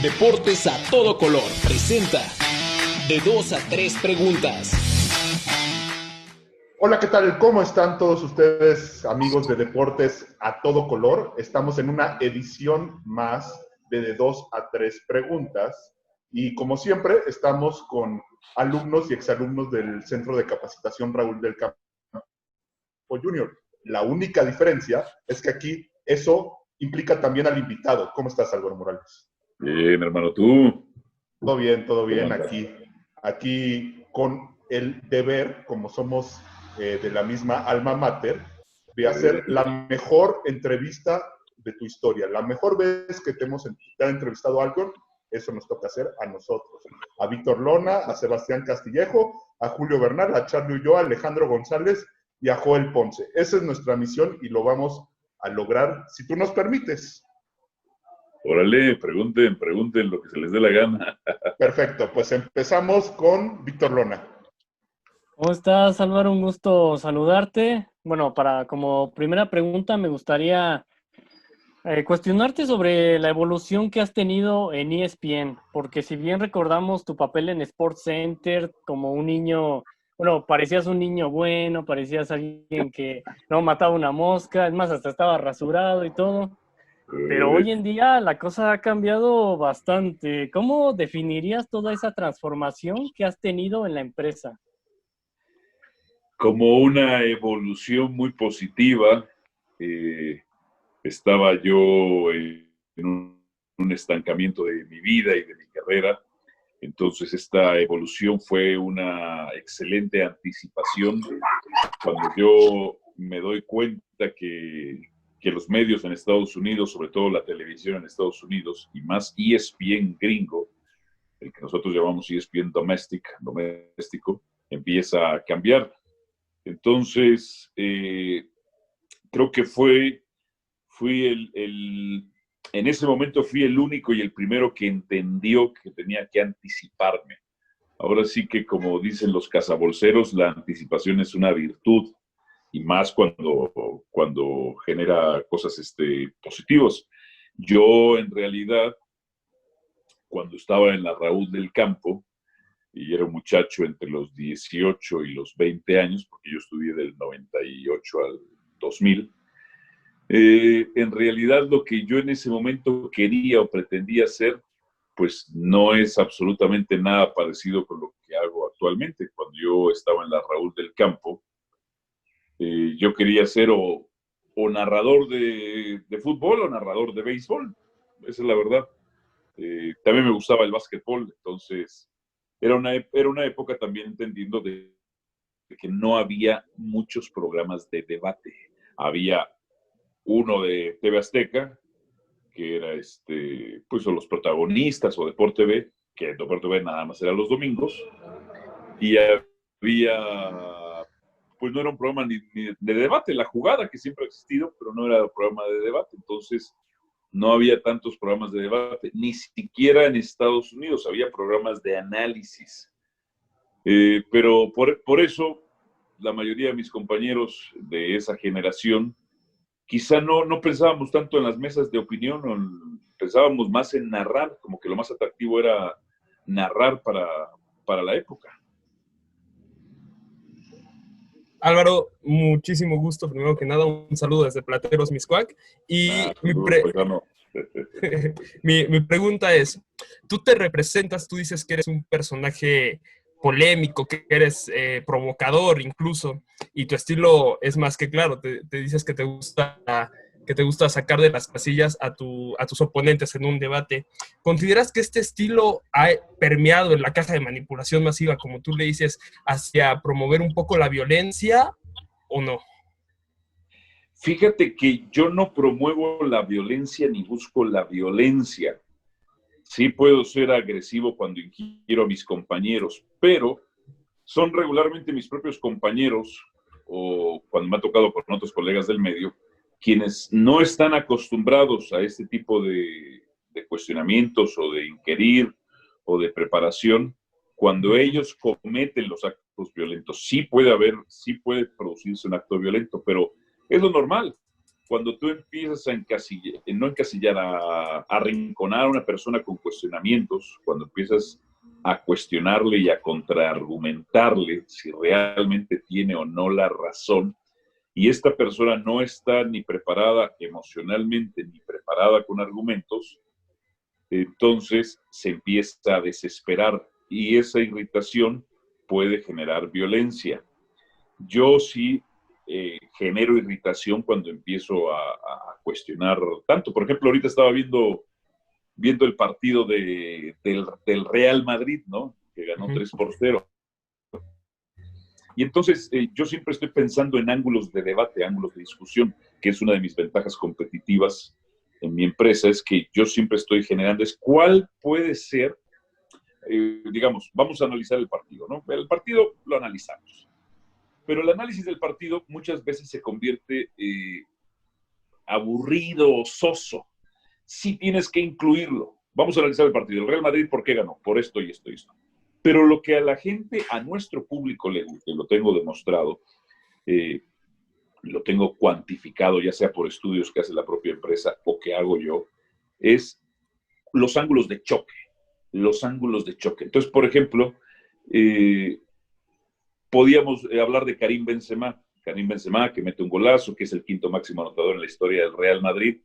Deportes a todo color presenta de 2 a 3 preguntas. Hola, ¿qué tal? ¿Cómo están todos ustedes, amigos de Deportes a todo color? Estamos en una edición más de 2 a 3 preguntas y como siempre estamos con alumnos y exalumnos del Centro de Capacitación Raúl del Campo Junior. La única diferencia es que aquí eso implica también al invitado. ¿Cómo estás, Álvaro Morales? Bien, hermano, ¿tú? Todo bien, aquí con el deber, como somos de la misma alma mater, de hacer la mejor entrevista de tu historia. La mejor vez que te han entrevistado a alguien, eso nos toca hacer a nosotros. A Víctor Lona, a Sebastián Castillejo, a Julio Bernal, a Charlie Ulloa, a Alejandro González y a Joel Ponce. Esa es nuestra misión y lo vamos a lograr si tú nos permites. Órale, pregunten lo que se les dé la gana. Perfecto, pues empezamos con Víctor Lona. ¿Cómo estás, Álvaro? Un gusto saludarte. Bueno, como primera pregunta me gustaría cuestionarte sobre la evolución que has tenido en ESPN, porque si bien recordamos tu papel en SportsCenter como un niño, bueno, parecías un niño bueno, parecías alguien que no mataba una mosca, es más, hasta estaba rasurado y todo. Pero hoy en día la cosa ha cambiado bastante. ¿Cómo definirías toda esa transformación que has tenido en la empresa? Como una evolución muy positiva, estaba yo en un estancamiento de mi vida y de mi carrera. Entonces esta evolución fue una excelente anticipación. Cuando yo me doy cuenta que los medios en Estados Unidos, sobre todo la televisión en Estados Unidos, y más ESPN gringo, el que nosotros llamamos ESPN doméstico, empieza a cambiar. Entonces, creo que en ese momento fui el único y el primero que entendió que tenía que anticiparme. Ahora sí que, como dicen los cazabolseros, la anticipación es una virtud, y más cuando genera cosas positivas. Yo, en realidad, cuando estaba en la Raúl del Campo, y era un muchacho entre los 18 y los 20 años, porque yo estudié del 98 al 2000, en realidad lo que yo en ese momento quería o pretendía hacer, pues no es absolutamente nada parecido con lo que hago actualmente. Cuando yo estaba en la Raúl del Campo, yo quería ser o narrador de fútbol o narrador de béisbol. Esa es la verdad. También me gustaba el básquetbol, entonces era una época también entendiendo de que no había muchos programas de debate. Había uno de TV Azteca, que era pues o los protagonistas o Deporte TV, que Deporte TV nada más era los domingos, y había, pues no era un programa ni de debate, la jugada que siempre ha existido, pero no era un programa de debate. Entonces no había tantos programas de debate, ni siquiera en Estados Unidos había programas de análisis. Pero por eso la mayoría de mis compañeros de esa generación quizá no pensábamos tanto en las mesas de opinión, pensábamos más en narrar, como que lo más atractivo era narrar para la época. Álvaro, muchísimo gusto. Primero que nada, un saludo desde Plateros, Mixcoac. Y mi pregunta es, tú te representas, tú dices que eres un personaje polémico, que eres provocador incluso, y tu estilo es más que claro, te dices que te gusta sacar de las casillas a tus oponentes en un debate. ¿Consideras que este estilo ha permeado en la caja de manipulación masiva, como tú le dices, hacia promover un poco la violencia o no? Fíjate que yo no promuevo la violencia ni busco la violencia. Sí puedo ser agresivo cuando inquiero a mis compañeros, pero son regularmente mis propios compañeros, o cuando me ha tocado con otros colegas del medio, quienes no están acostumbrados a este tipo de cuestionamientos o de inquirir o de preparación. Cuando ellos cometen los actos violentos, sí puede producirse un acto violento, pero es lo normal. cuando tú empiezas a no encasillar, a arrinconar a una persona con cuestionamientos, cuando empiezas a cuestionarle y a contraargumentarle si realmente tiene o no la razón, y esta persona no está ni preparada emocionalmente ni preparada con argumentos, entonces se empieza a desesperar y esa irritación puede generar violencia. Yo sí genero irritación cuando empiezo a cuestionar tanto. Por ejemplo, ahorita estaba viendo el partido del Real Madrid, ¿no? Que ganó 3-0. Y entonces yo siempre estoy pensando en ángulos de debate, ángulos de discusión, que es una de mis ventajas competitivas en mi empresa, es que yo siempre estoy generando, es cuál puede ser, digamos, vamos a analizar el partido, ¿no? El partido lo analizamos, pero el análisis del partido muchas veces se convierte aburrido o soso. Sí tienes que incluirlo. Vamos a analizar el partido. El Real Madrid, ¿por qué ganó? Por esto y esto y esto. Pero lo que a la gente, a nuestro público le gusta, lo tengo demostrado, lo tengo cuantificado, ya sea por estudios que hace la propia empresa o que hago yo, es los ángulos de choque. Los ángulos de choque. Entonces, por ejemplo, podíamos hablar de Karim Benzema. Karim Benzema, que mete un golazo, que es el quinto máximo anotador en la historia del Real Madrid.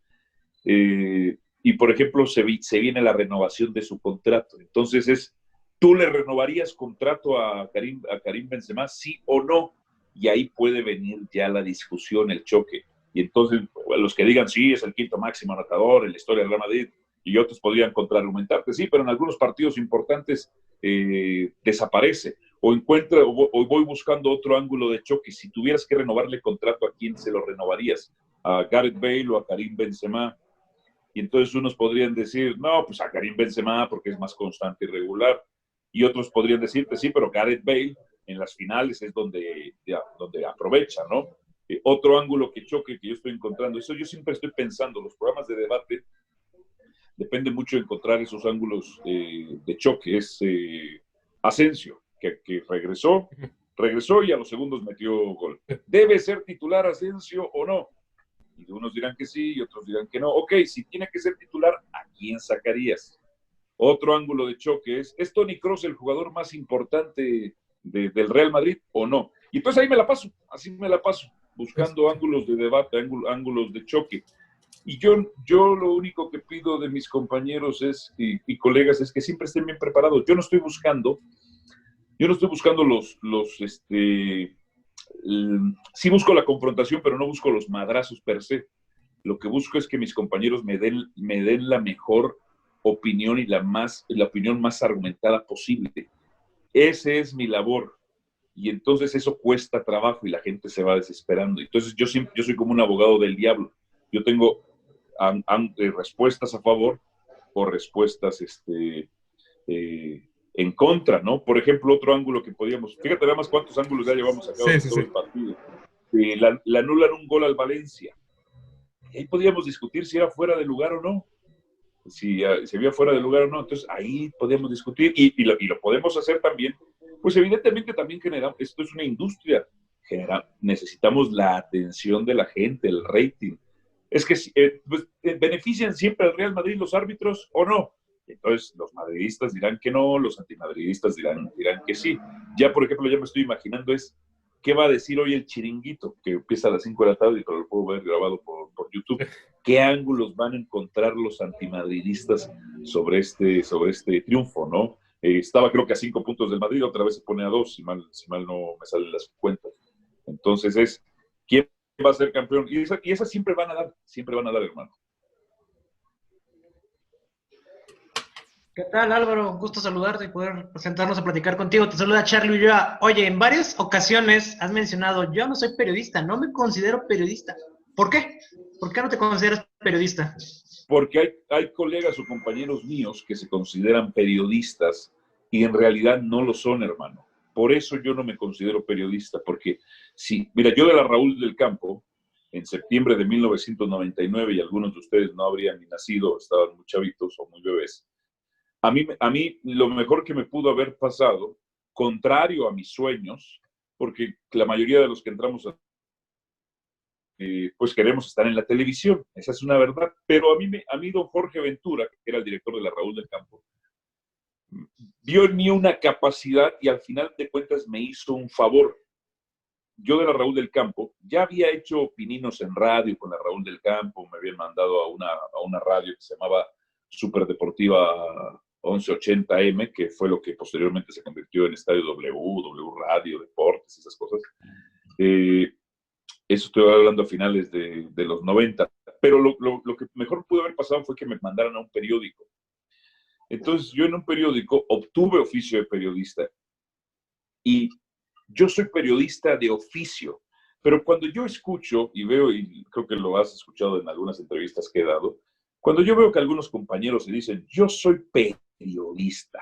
Y, por ejemplo, se viene la renovación de su contrato. Entonces, ¿tú le renovarías contrato a Karim Benzema, sí o no? Y ahí puede venir ya la discusión, el choque. Y entonces, los que digan, sí, es el quinto máximo anotador en la historia del Real Madrid, y otros podrían contraargumentarte, sí, pero en algunos partidos importantes desaparece. O voy buscando otro ángulo de choque. Si tuvieras que renovarle contrato, ¿a quién se lo renovarías? ¿A Gareth Bale o a Karim Benzema? Y entonces unos podrían decir, no, pues a Karim Benzema porque es más constante y regular. Y otros podrían decirte, sí, pero Gareth Bale en las finales es donde aprovecha, ¿no? Otro ángulo que choque que yo estoy encontrando, eso yo siempre estoy pensando, los programas de debate depende mucho de encontrar esos ángulos de choque. Es Asensio, que regresó y a los segundos metió gol. ¿Debe ser titular Asensio o no? Y unos dirán que sí y otros dirán que no. Ok, si tiene que ser titular, ¿a quién sacarías? Otro ángulo de choque ¿es Toni Kroos el jugador más importante del Real Madrid o no? Y entonces ahí me la paso, así me la paso, buscando ángulos de debate, ángulos de choque. Y yo lo único que pido de mis compañeros y colegas es que siempre estén bien preparados. Yo no estoy buscando sí busco la confrontación, pero no busco los madrazos per se. Lo que busco es que mis compañeros me den la mejor opinión y la opinión más argumentada posible. Esa es mi labor. Y entonces eso cuesta trabajo y la gente se va desesperando. Entonces yo soy como un abogado del diablo. Yo tengo respuestas a favor o respuestas en contra, ¿no? Por ejemplo, otro ángulo que podíamos... Fíjate nada más cuántos ángulos ya llevamos a cabo en todo el partido. Le anulan un gol al Valencia. Y ahí podíamos discutir si era fuera de lugar o no. Si había fuera de lugar o no. Entonces, ahí podíamos discutir. Y lo podemos hacer también. Pues evidentemente también esto es una industria. Necesitamos la atención de la gente, el rating. Es que pues, ¿benefician siempre al Real Madrid los árbitros o no? Entonces, los madridistas dirán que no, los antimadridistas dirán que sí. Ya, por ejemplo, ya me estoy imaginando ¿qué va a decir hoy el Chiringuito? Que empieza a las 5 de la tarde, pero lo puedo ver grabado por YouTube. ¿Qué ángulos van a encontrar los antimadridistas sobre este triunfo, no? Estaba creo que a 5 puntos del Madrid, otra vez se pone a 2, si mal no me salen las cuentas. Entonces ¿quién va a ser campeón? Y esas siempre van a dar, hermano. ¿Qué tal, Álvaro? Un gusto saludarte y poder presentarnos a platicar contigo. Te saluda Charlie Ulloa. Oye, en varias ocasiones has mencionado, yo no soy periodista, no me considero periodista. ¿Por qué? ¿Por qué no te consideras periodista? Porque hay colegas o compañeros míos que se consideran periodistas y en realidad no lo son, hermano. Por eso yo no me considero periodista, porque mira, yo de la Raúl del Campo, en septiembre de 1999, y algunos de ustedes no habrían ni nacido, estaban muy chavitos o muy bebés, a mí lo mejor que me pudo haber pasado, contrario a mis sueños, porque la mayoría de los que entramos pues queremos estar en la televisión, esa es una verdad. Pero a mí don Jorge Ventura, que era el director de la Raúl del Campo, vio en mí una capacidad y al final de cuentas me hizo un favor. Yo de la Raúl del Campo ya había hecho pininos en radio con la Raúl del Campo, me habían mandado a una radio que se llamaba Superdeportiva 1180M, que fue lo que posteriormente se convirtió en Estadio W Radio, Deportes, esas cosas. Eso estoy hablando a finales de los 90. Pero lo que mejor pudo haber pasado fue que me mandaran a un periódico. Entonces yo en un periódico obtuve oficio de periodista y yo soy periodista de oficio, pero cuando yo escucho y veo, y creo que lo has escuchado en algunas entrevistas que he dado, cuando yo veo que algunos compañeros se dicen, yo soy periodista,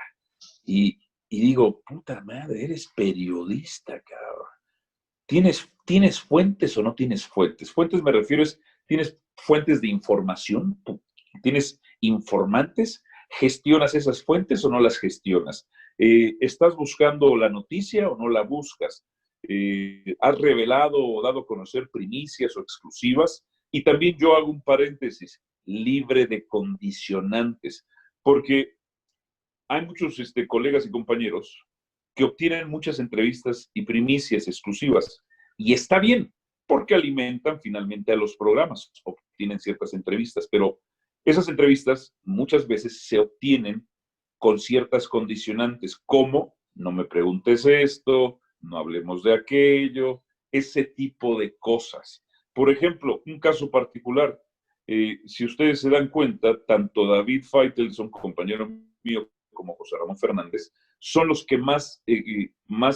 y digo, puta madre, eres periodista, cabrón. ¿Tienes fuentes o no tienes fuentes? Fuentes me refiero ¿tienes fuentes de información? ¿Tienes informantes? ¿Gestionas esas fuentes o no las gestionas? ¿Estás buscando la noticia o no la buscas? ¿Has revelado o dado a conocer primicias o exclusivas? Y también yo hago un paréntesis, libre de condicionantes, porque hay muchos colegas y compañeros que obtienen muchas entrevistas y primicias exclusivas. Y está bien, porque alimentan finalmente a los programas, obtienen ciertas entrevistas, pero esas entrevistas muchas veces se obtienen con ciertas condicionantes, como no me preguntes esto, no hablemos de aquello, ese tipo de cosas. Por ejemplo, un caso particular, si ustedes se dan cuenta, tanto David Faitelson, compañero mío, como José Ramón Fernández, son los que más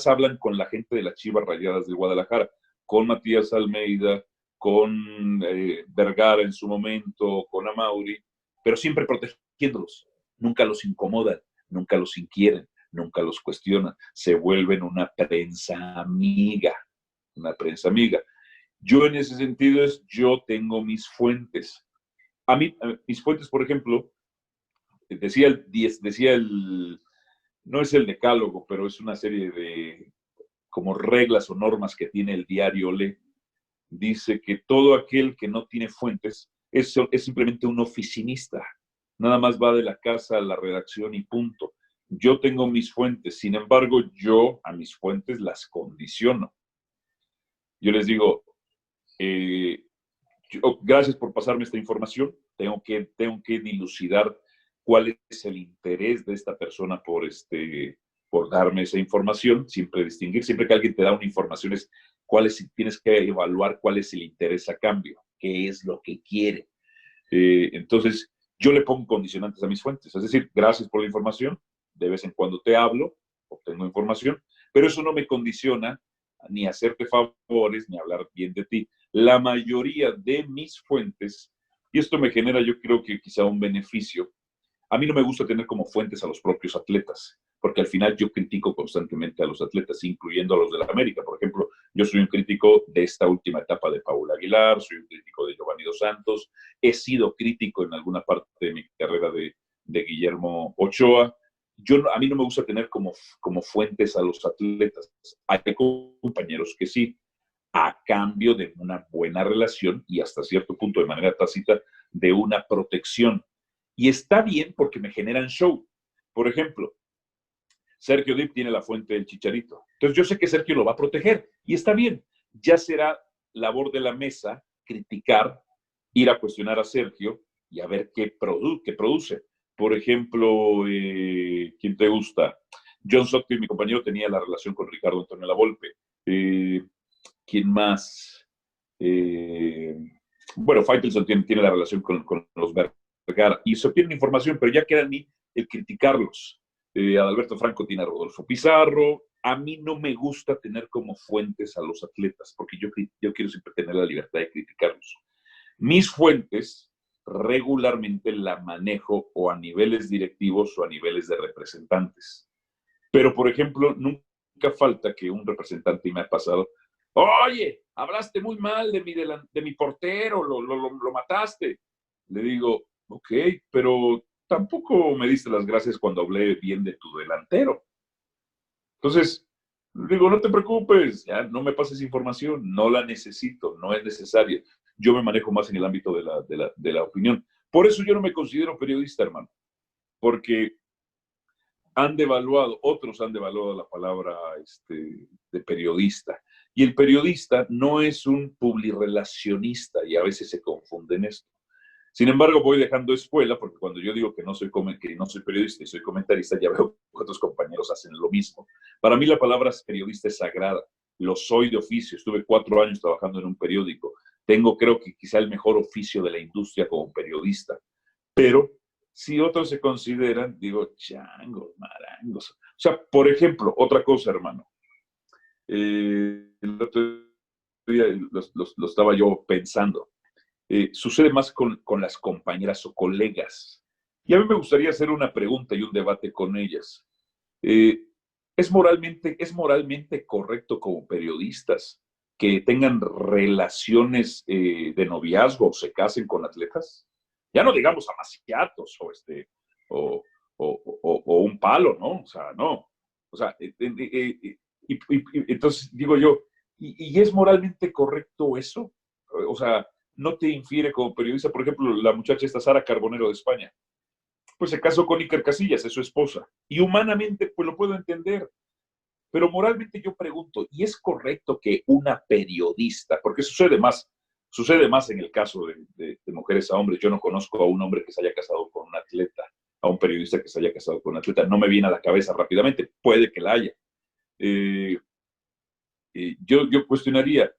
hablan con la gente de las Chivas Rayadas de Guadalajara, con Matías Almeida, con Vergara en su momento, con Amauri, pero siempre protegiéndolos. Nunca los incomodan, nunca los inquieren, nunca los cuestionan. Se vuelven una prensa amiga, una prensa amiga. Yo en ese sentido yo tengo mis fuentes. Mis fuentes, por ejemplo, no es el decálogo, pero es una serie de como reglas o normas que tiene el diario Le. Dice que todo aquel que no tiene fuentes es simplemente un oficinista. Nada más va de la casa a la redacción y punto. Yo tengo mis fuentes, sin embargo, yo a mis fuentes las condiciono. Yo les digo, gracias por pasarme esta información, tengo que dilucidar cuál es el interés de esta persona por darme esa información, siempre distinguir, siempre que alguien te da una información tienes que evaluar cuál es el interés a cambio, qué es lo que quiere. Entonces, yo le pongo condicionantes a mis fuentes, es decir, gracias por la información, de vez en cuando te hablo, obtengo información, pero eso no me condiciona ni hacerte favores, ni hablar bien de ti. La mayoría de mis fuentes, y esto me genera, yo creo que quizá un beneficio, a mí no me gusta tener como fuentes a los propios atletas, porque al final yo critico constantemente a los atletas, incluyendo a los de la América. Por ejemplo, yo soy un crítico de esta última etapa de Paula Aguilar, soy un crítico de Giovanni Dos Santos, he sido crítico en alguna parte de mi carrera de Guillermo Ochoa. A mí no me gusta tener como fuentes a los atletas. Hay compañeros que sí, a cambio de una buena relación y hasta cierto punto de manera tácita de una protección. Y está bien porque me generan show. Por ejemplo, Sergio Dip tiene la fuente del Chicharito. Entonces yo sé que Sergio lo va a proteger y está bien. Ya será labor de la mesa criticar, ir a cuestionar a Sergio y a ver qué produce. Por ejemplo, ¿quién te gusta? John Sotto, mi compañero, tenía la relación con Ricardo Antonio Lavolpe. ¿Quién más? Bueno, Faitelson tiene la relación con los Vergara y se obtiene información, pero ya queda en mí el criticarlos. Adalberto Franco tiene a Rodolfo Pizarro. A mí no me gusta tener como fuentes a los atletas, porque yo quiero siempre tener la libertad de criticarlos. Mis fuentes regularmente la manejo o a niveles directivos o a niveles de representantes. Pero, por ejemplo, nunca falta que un representante, y me ha pasado, oye, hablaste muy mal de mi portero, lo mataste. Le digo, ok, pero tampoco me diste las gracias cuando hablé bien de tu delantero. Entonces, Digo, no te preocupes, ya no me pases información, no la necesito, no es necesaria. Yo me manejo más en el ámbito de la opinión. Por eso yo no me considero periodista, hermano, porque otros han devaluado la palabra de periodista. Y el periodista no es un publirelacionista, y a veces se confunden esto. Sin embargo, voy dejando escuela, porque cuando yo digo que no soy periodista y soy comentarista, ya veo que otros compañeros hacen lo mismo. Para mí la palabra periodista es sagrada. Lo soy de oficio. Estuve 4 años trabajando en un periódico. Tengo, creo que quizá el mejor oficio de la industria como periodista. Pero si otros se consideran, digo, changos, marangos. O sea, por ejemplo, otra cosa, hermano. El otro día lo estaba yo pensando. Sucede más con las compañeras o colegas. Y a mí me gustaría hacer una pregunta y un debate con ellas. ¿Es moralmente correcto como periodistas que tengan relaciones de noviazgo o se casen con atletas? Ya no digamos amaciatos o un palo, ¿no? O sea, no. O sea, entonces digo yo, ¿y es moralmente correcto eso? O sea, ¿no te infiere como periodista? Por ejemplo, la muchacha esta Sara Carbonero de España, pues se casó con Iker Casillas, es su esposa. Y humanamente, pues lo puedo entender. Pero moralmente yo pregunto, ¿y es correcto que una periodista, porque sucede más en el caso de mujeres a hombres? Yo no conozco a un hombre que se haya casado con un atleta, a un periodista que se haya casado con un atleta. No me viene a la cabeza rápidamente, puede que la haya. Yo cuestionaría,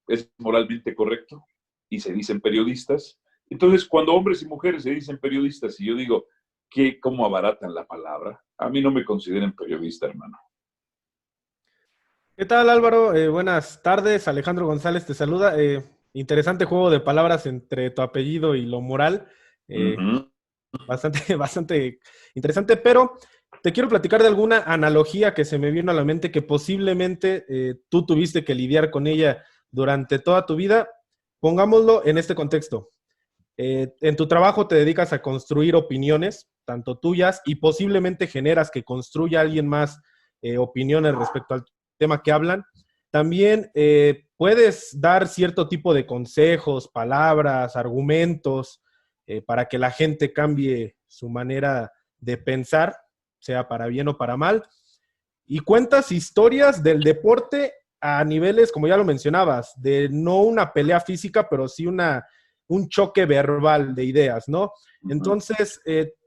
¿es moralmente correcto? Y se dicen periodistas. Entonces, cuando hombres y mujeres se dicen periodistas, y yo digo, ¿cómo abaratan la palabra? A mí no me consideren periodista, hermano. ¿Qué tal, Álvaro? Buenas tardes. Alejandro González te saluda. Interesante juego de palabras entre tu apellido y lo moral. Bastante interesante, pero te quiero platicar de alguna analogía que se me vino a la mente que posiblemente tú tuviste que lidiar con ella durante toda tu vida. Pongámoslo en este contexto. En tu trabajo te dedicas a construir opiniones, tanto tuyas, y posiblemente generas que construya alguien más opiniones respecto al tema que hablan. También puedes dar cierto tipo de consejos, palabras, argumentos, para que la gente cambie su manera de pensar, sea para bien o para mal. Y cuentas historias del deporte a niveles, como ya lo mencionabas, de no una pelea física, pero sí un choque verbal de ideas, ¿no? Entonces,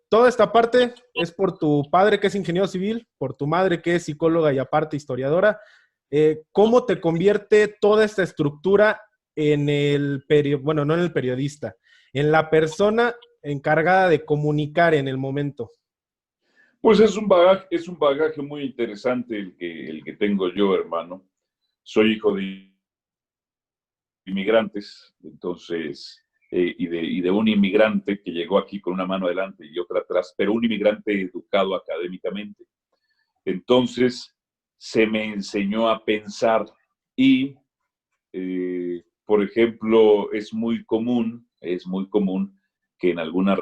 toda esta parte es por tu padre, que es ingeniero civil, por tu madre, que es psicóloga y aparte historiadora. ¿Cómo te convierte toda esta estructura en bueno, no en el periodista, en la persona encargada de comunicar en el momento? Pues es un bagaje muy interesante el que tengo yo, hermano. Soy hijo de inmigrantes, entonces, y de un inmigrante que llegó aquí con una mano adelante y otra atrás, pero un inmigrante educado académicamente. Entonces, se me enseñó a pensar y, por ejemplo, es muy común que en algunas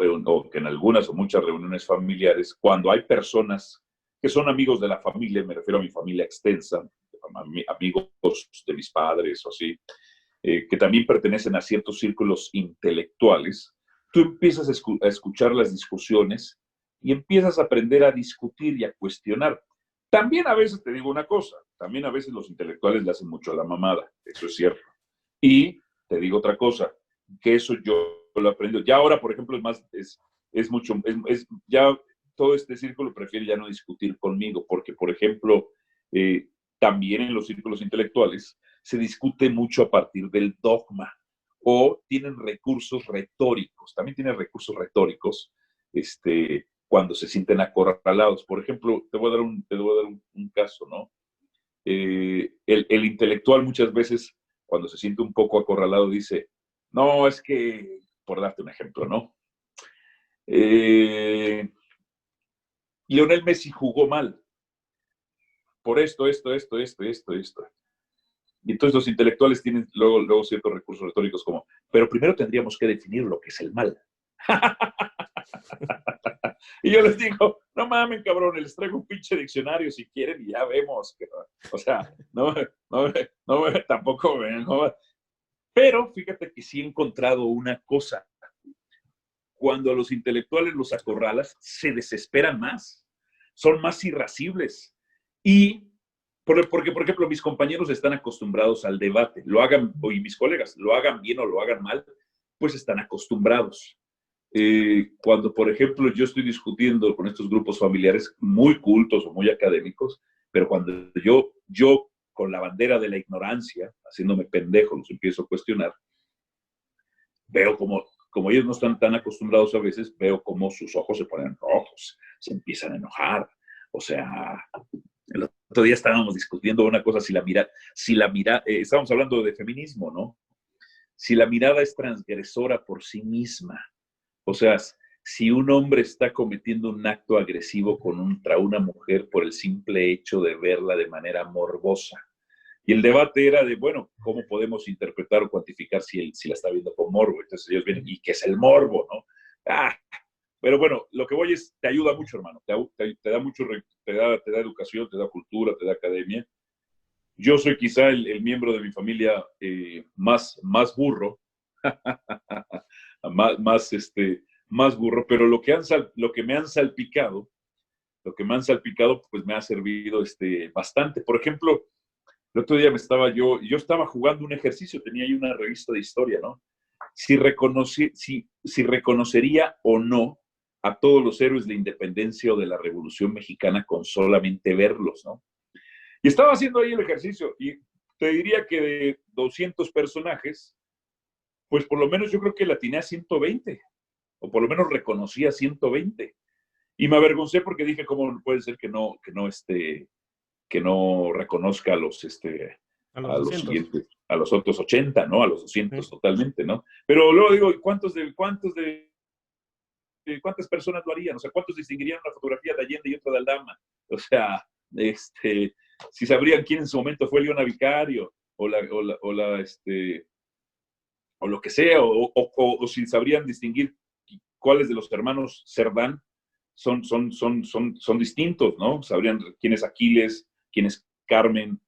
o muchas reuniones familiares, cuando hay personas que son amigos de la familia, me refiero a mi familia extensa, amigos de mis padres o así, que también pertenecen a ciertos círculos intelectuales, tú empiezas a escuchar las discusiones y empiezas a aprender a discutir y a cuestionar. También a veces, te digo una cosa, también a veces los intelectuales le hacen mucho a la mamada, eso es cierto. Y te digo otra cosa, que eso yo lo aprendo. Ya ahora, por ejemplo, ya todo este círculo prefiere ya no discutir conmigo, porque, por ejemplo, también en los círculos intelectuales se discute mucho a partir del dogma, o tienen recursos retóricos, también tienen recursos retóricos, cuando se sienten acorralados. Por ejemplo, te voy a dar un caso, ¿no? El intelectual muchas veces, cuando se siente un poco acorralado, dice, no, es que, por darte un ejemplo, ¿no? Lionel Messi jugó mal por esto. Y entonces los intelectuales tienen luego ciertos recursos retóricos como, pero primero tendríamos que definir lo que es el mal. Y yo les digo, no mamen, cabrón, les traigo un pinche diccionario si quieren y ya vemos. O sea, tampoco me jodas. Pero fíjate que sí he encontrado una cosa. Cuando a los intelectuales los acorralas, se desesperan más, son más irascibles. Y porque, por ejemplo, mis compañeros están acostumbrados al debate, y mis colegas, lo hagan bien o lo hagan mal, pues están acostumbrados. Cuando, por ejemplo, yo estoy discutiendo con estos grupos familiares muy cultos o muy académicos, pero cuando yo con la bandera de la ignorancia, haciéndome pendejo, los empiezo a cuestionar, veo como ellos no están tan acostumbrados a veces, veo como sus ojos se ponen rojos, se empiezan a enojar. O sea, el otro día estábamos discutiendo una cosa, estábamos hablando de feminismo, ¿no? Si la mirada es transgresora por sí misma, o sea, si un hombre está cometiendo un acto agresivo contra una mujer por el simple hecho de verla de manera morbosa. Y el debate era de, bueno, ¿cómo podemos interpretar o cuantificar si la está viendo con morbo? Entonces ellos vienen, ¿y qué es el morbo, no? Pero bueno, lo que voy es, te ayuda mucho, hermano. Te da mucho, te da educación, te da cultura, te da academia. Yo soy quizá el miembro de mi familia más burro, más burro, pero lo que me han salpicado, pues me ha servido bastante. Por ejemplo, el otro día yo estaba jugando un ejercicio, tenía ahí una revista de historia, ¿no? Si reconocería o no a todos los héroes de la independencia o de la Revolución Mexicana con solamente verlos, ¿no? Y estaba haciendo ahí el ejercicio y te diría que de 200 personajes, pues por lo menos yo creo que la atiné a 120, o por lo menos reconocí a 120. Y me avergoncé porque dije, ¿cómo puede ser que no reconozca a los siguientes, a los otros 80, ¿no? A los 200 totalmente, ¿no? Pero luego digo, ¿cuántas personas lo harían? O sea, ¿cuántos distinguirían una fotografía de Allende y otra de Aldama? O sea, si sabrían quién en su momento fue Leona Vicario, o lo que sea, o si sabrían distinguir cuáles de los hermanos Cerdán son distintos, ¿no? Sabrían quién es Aquiles, quién es Carmen,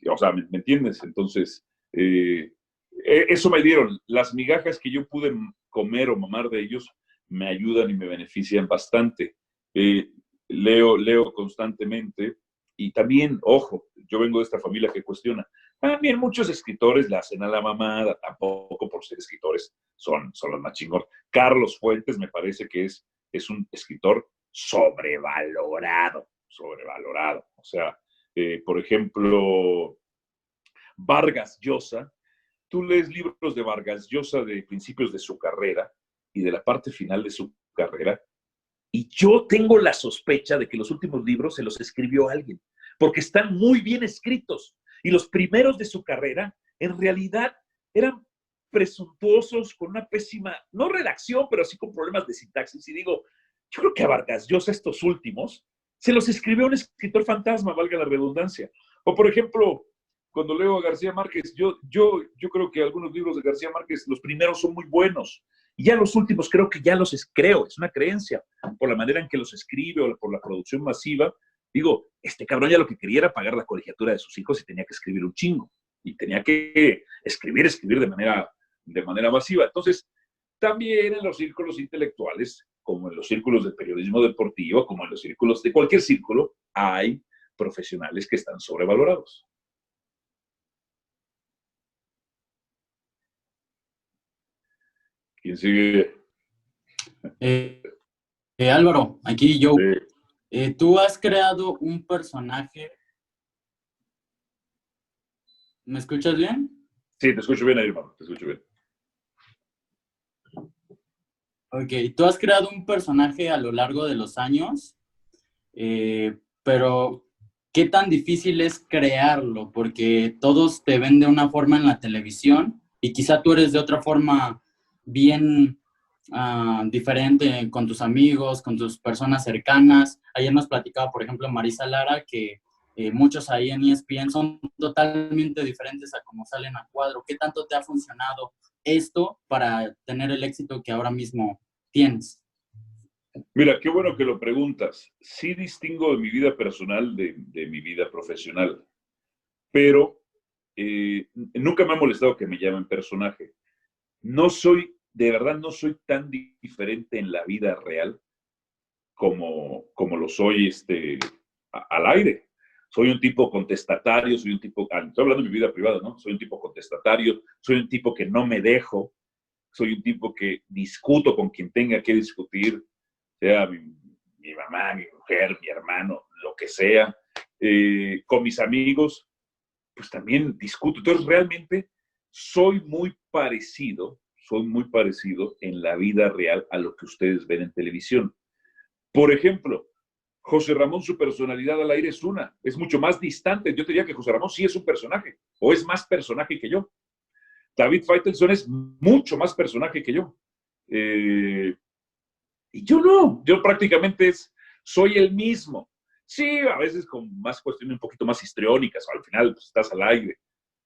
o sea, ¿me entiendes? Entonces, eso me dieron. Las migajas que yo pude comer o mamar de ellos me ayudan y me benefician bastante. Leo constantemente y también, ojo, yo vengo de esta familia que cuestiona. También muchos escritores la hacen a la mamada, tampoco por ser escritores son los más chingón. Carlos Fuentes me parece que es un escritor sobrevalorado. O sea, por ejemplo, Vargas Llosa, tú lees libros de Vargas Llosa de principios de su carrera y de la parte final de su carrera, y yo tengo la sospecha de que los últimos libros se los escribió alguien, porque están muy bien escritos, y los primeros de su carrera, en realidad, eran presuntuosos, con una pésima, no redacción, pero así con problemas de sintaxis, y digo, yo creo que a Vargas Llosa estos últimos se los escribió un escritor fantasma, valga la redundancia. O por ejemplo, cuando leo a García Márquez, yo creo que algunos libros de García Márquez, los primeros son muy buenos, y ya los últimos creo que ya creo, es una creencia, por la manera en que los escribe o por la producción masiva. Digo, este cabrón ya lo que quería era pagar la colegiatura de sus hijos y tenía que escribir un chingo, y tenía que escribir de manera masiva. Entonces, también en los círculos intelectuales, como en los círculos del periodismo deportivo, como en los círculos de cualquier círculo, hay profesionales que están sobrevalorados. ¿Quién sigue? Álvaro, aquí yo. Tú has creado un personaje. ¿Me escuchas bien? Sí, te escucho bien ahí, hermano, te escucho bien. Ok, tú has creado un personaje a lo largo de los años, pero ¿qué tan difícil es crearlo? Porque todos te ven de una forma en la televisión y quizá tú eres de otra forma bien diferente con tus amigos, con tus personas cercanas. Ayer nos platicaba, por ejemplo, Marisa Lara, que muchos ahí en ESPN son totalmente diferentes a cómo salen a cuadro. ¿Qué tanto te ha funcionado esto para tener el éxito que ahora mismo tienes? Mira, qué bueno que lo preguntas. Sí distingo de mi vida personal de mi vida profesional, pero nunca me ha molestado que me llamen personaje. No soy, de verdad, no soy tan diferente en la vida real como lo soy al aire. Soy un tipo contestatario, soy un tipo, estoy hablando de mi vida privada, ¿no? Soy un tipo contestatario, soy un tipo que no me dejo, soy un tipo que discuto con quien tenga que discutir, sea mi mamá, mi mujer, mi hermano, lo que sea. Con mis amigos, pues también discuto. Entonces, realmente soy muy parecido en la vida real a lo que ustedes ven en televisión. Por ejemplo, José Ramón, su personalidad al aire es mucho más distante. Yo te diría que José Ramón sí es un personaje, o es más personaje que yo. David Faitelson es mucho más personaje que yo. Y yo no, yo prácticamente soy el mismo. Sí, a veces con más cuestiones un poquito más histriónicas, al final pues, estás al aire,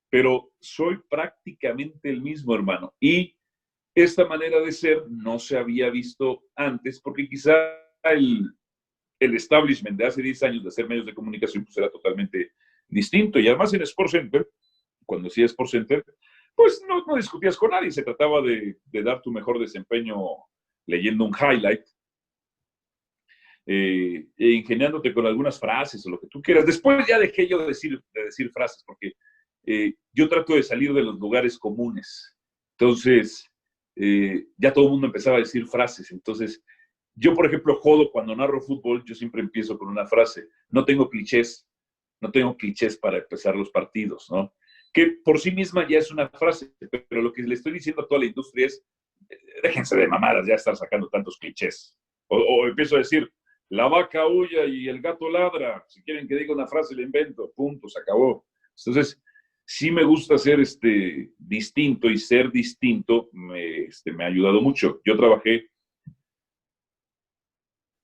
pero soy prácticamente el mismo, hermano. Y esta manera de ser no se había visto antes, porque quizá el establishment de hace 10 años de hacer medios de comunicación pues era totalmente distinto. Y además en SportsCenter, cuando hacía SportsCenter, pues no discutías con nadie, se trataba de dar tu mejor desempeño leyendo un highlight, ingeniándote con algunas frases o lo que tú quieras. Después ya dejé yo de decir frases, porque yo trato de salir de los lugares comunes. Entonces, ya todo el mundo empezaba a decir frases. Entonces, yo, por ejemplo, jodo cuando narro fútbol, yo siempre empiezo con una frase. No tengo clichés para empezar los partidos, ¿no? Que por sí misma ya es una frase, pero lo que le estoy diciendo a toda la industria es, déjense de mamadas ya estar sacando tantos clichés. O empiezo a decir, la vaca aúlla y el gato ladra. Si quieren que diga una frase, la invento. Punto, se acabó. Entonces, sí me gusta ser distinto, y ser distinto me ha ayudado mucho. Yo trabajé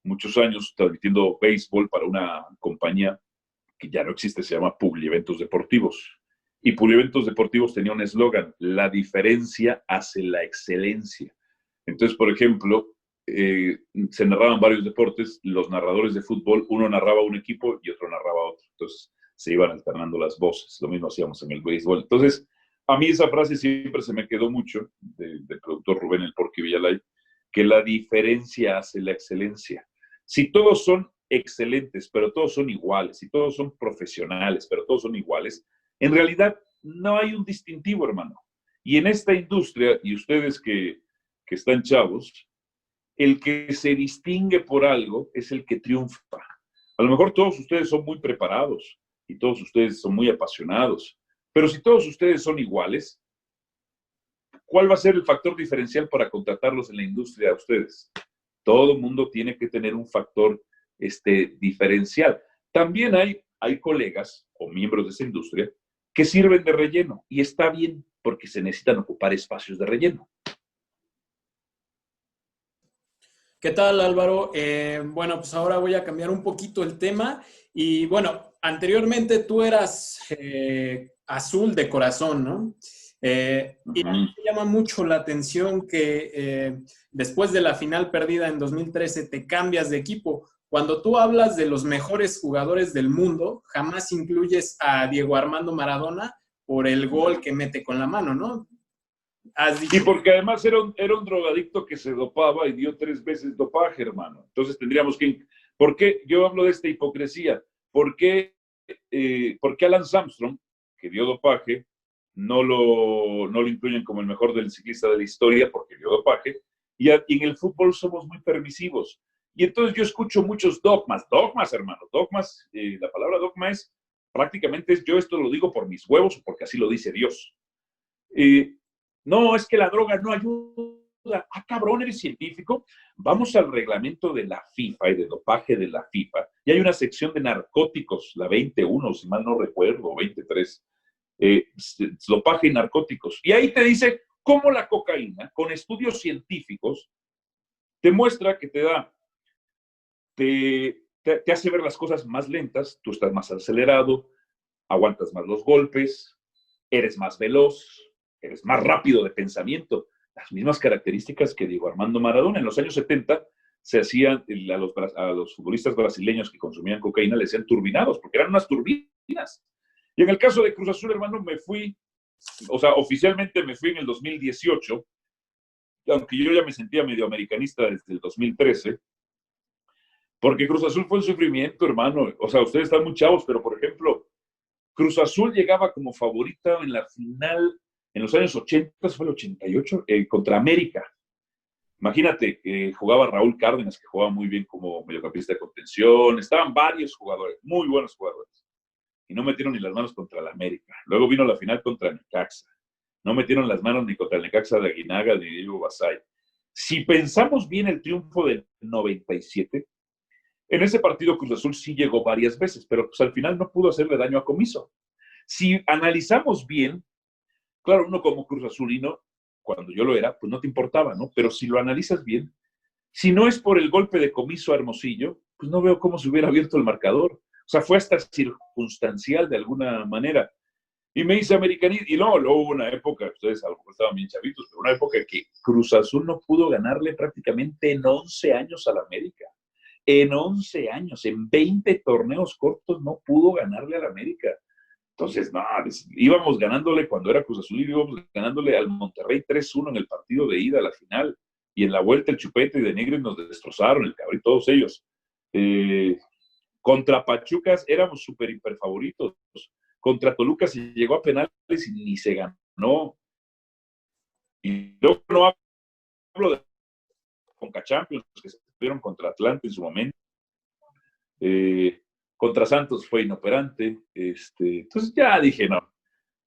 muchos años transmitiendo béisbol para una compañía que ya no existe, se llama Publieventos Deportivos. Y Publieventos Deportivos tenía un eslogan: la diferencia hace la excelencia. Entonces, por ejemplo, se narraban varios deportes, los narradores de fútbol, uno narraba un equipo y otro narraba otro. Entonces, se iban alternando las voces. Lo mismo hacíamos en el béisbol. Entonces, a mí esa frase siempre se me quedó mucho, del productor Rubén El Porky Villalay, que la diferencia hace la excelencia. Si todos son excelentes, pero todos son iguales, si todos son profesionales, pero todos son iguales, en realidad no hay un distintivo, hermano. Y en esta industria, y ustedes que están chavos, el que se distingue por algo es el que triunfa. A lo mejor todos ustedes son muy preparados y todos ustedes son muy apasionados, pero si todos ustedes son iguales, ¿cuál va a ser el factor diferencial para contratarlos en la industria a ustedes? Todo el mundo tiene que tener un factor diferencial. También hay colegas o miembros de esa industria que sirven de relleno, y está bien porque se necesitan ocupar espacios de relleno. ¿Qué tal, Álvaro? Bueno, pues ahora voy a cambiar un poquito el tema. Y bueno, anteriormente tú eras azul de corazón, ¿no? Y a mí me llama mucho la atención que después de la final perdida en 2013 te cambias de equipo. Cuando tú hablas de los mejores jugadores del mundo, jamás incluyes a Diego Armando Maradona por el gol que mete con la mano, ¿no? Y porque además era un drogadicto que se dopaba y dio 3 veces dopaje, hermano. Entonces tendríamos que... ¿Por qué yo hablo de esta hipocresía? ¿Por qué Lance Armstrong, que dio dopaje, no lo incluyen como el mejor del ciclista de la historia porque dio dopaje? Y en el fútbol somos muy permisivos. Y entonces yo escucho muchos dogmas, hermano, dogmas. La palabra dogma es prácticamente, yo esto lo digo por mis huevos o porque así lo dice Dios. No, es que la droga no ayuda. Ah, cabrón, ¿eres científico? Vamos al reglamento de la FIFA y de dopaje de la FIFA. Y hay una sección de narcóticos, la 21, si mal no recuerdo, 23. Dopaje y narcóticos. Y ahí te dice cómo la cocaína, con estudios científicos, te muestra que te hace ver las cosas más lentas, tú estás más acelerado, aguantas más los golpes, eres más veloz, eres más rápido de pensamiento. Las mismas características que Diego Armando Maradona. En los años 70 se hacían, a los futbolistas brasileños que consumían cocaína, le decían turbinados, porque eran unas turbinas. Y en el caso de Cruz Azul, hermano, me fui, o sea, oficialmente me fui en el 2018, aunque yo ya me sentía medio americanista desde el 2013, porque Cruz Azul fue un sufrimiento, hermano. O sea, ustedes están muy chavos, pero por ejemplo, Cruz Azul llegaba como favorita en la final en los años 80, fue el 88, contra América. Imagínate, jugaba Raúl Cárdenas, que jugaba muy bien como mediocampista de contención. Estaban varios jugadores, muy buenos jugadores. Y no metieron ni las manos contra el América. Luego vino la final contra Necaxa. No metieron las manos ni contra el Necaxa de Aguinaga ni Diego Basay. Si pensamos bien el triunfo del 97, en ese partido Cruz Azul sí llegó varias veces, pero pues al final no pudo hacerle daño a Comiso. Si analizamos bien, claro, uno como Cruz Azulino, cuando yo lo era, pues no te importaba, ¿no? Pero si lo analizas bien, si no es por el golpe de Comiso a Hermosillo, pues no veo cómo se hubiera abierto el marcador. O sea, fue hasta circunstancial de alguna manera. Y me hice americanista. Y no, luego hubo una época, ustedes a lo mejor estaban bien chavitos, pero una época que Cruz Azul no pudo ganarle prácticamente en 11 años a la América. En 11 años, en 20 torneos cortos, no pudo ganarle a la América. Entonces, no, íbamos ganándole cuando era Cruz Azul, íbamos ganándole al Monterrey 3-1 en el partido de ida a la final. Y en la vuelta el Chupete y de Nigris nos destrozaron, el Cabri, todos ellos. Contra Pachucas éramos súper hiper favoritos. Contra Toluca se llegó a penales y ni se ganó. Y luego no hablo de Conca Champions, que se estuvieron contra Atlante en su momento. Contra Santos fue inoperante. Entonces ya dije, no,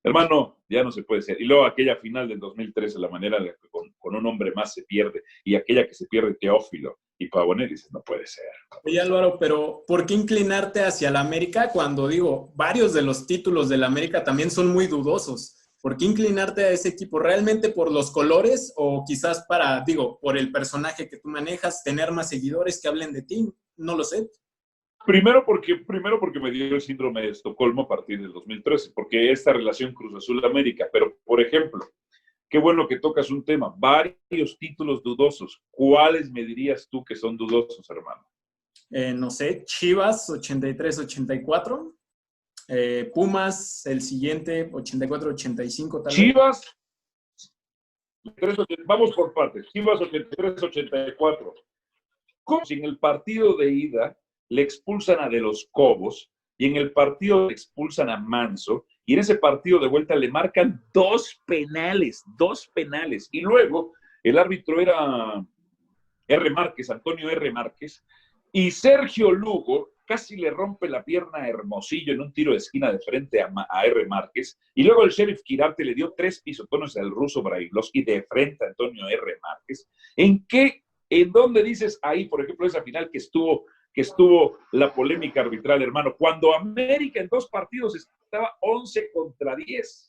hermano, ya no se puede ser. Y luego aquella final del 2013, la manera de que con un hombre más se pierde, y aquella que se pierde Teófilo y Pavone, dices, no puede ser. Oye, Álvaro, pero ¿por qué inclinarte hacia la América cuando, digo, varios de los títulos de la América también son muy dudosos? ¿Por qué inclinarte a ese equipo? ¿Realmente por los colores o quizás para, digo, por el personaje que tú manejas, tener más seguidores que hablen de ti? No lo sé. Primero porque me dio el síndrome de Estocolmo a partir del 2013, porque esta relación Cruz Azul-América, pero por ejemplo, qué bueno que tocas un tema, varios títulos dudosos. ¿Cuáles me dirías tú que son dudosos, hermano? No sé, Chivas 83-84, Pumas el siguiente 84-85 tal vez. Chivas, vamos por partes, Chivas 83-84. ¿Cómo si en el partido de ida le expulsan a De los Cobos y en el partido le expulsan a Manso y en ese partido de vuelta le marcan dos penales, y luego el árbitro era R. Márquez, Antonio R. Márquez, y Sergio Lugo casi le rompe la pierna a Hermosillo en un tiro de esquina de frente a R. Márquez, y luego el Sheriff Quirarte le dio 3 pisotones al ruso Brailovsky de frente a Antonio R. Márquez. ¿En dónde dices ahí, por ejemplo, esa final que estuvo la polémica arbitral, hermano? Cuando América en 2 partidos estaba 11-10.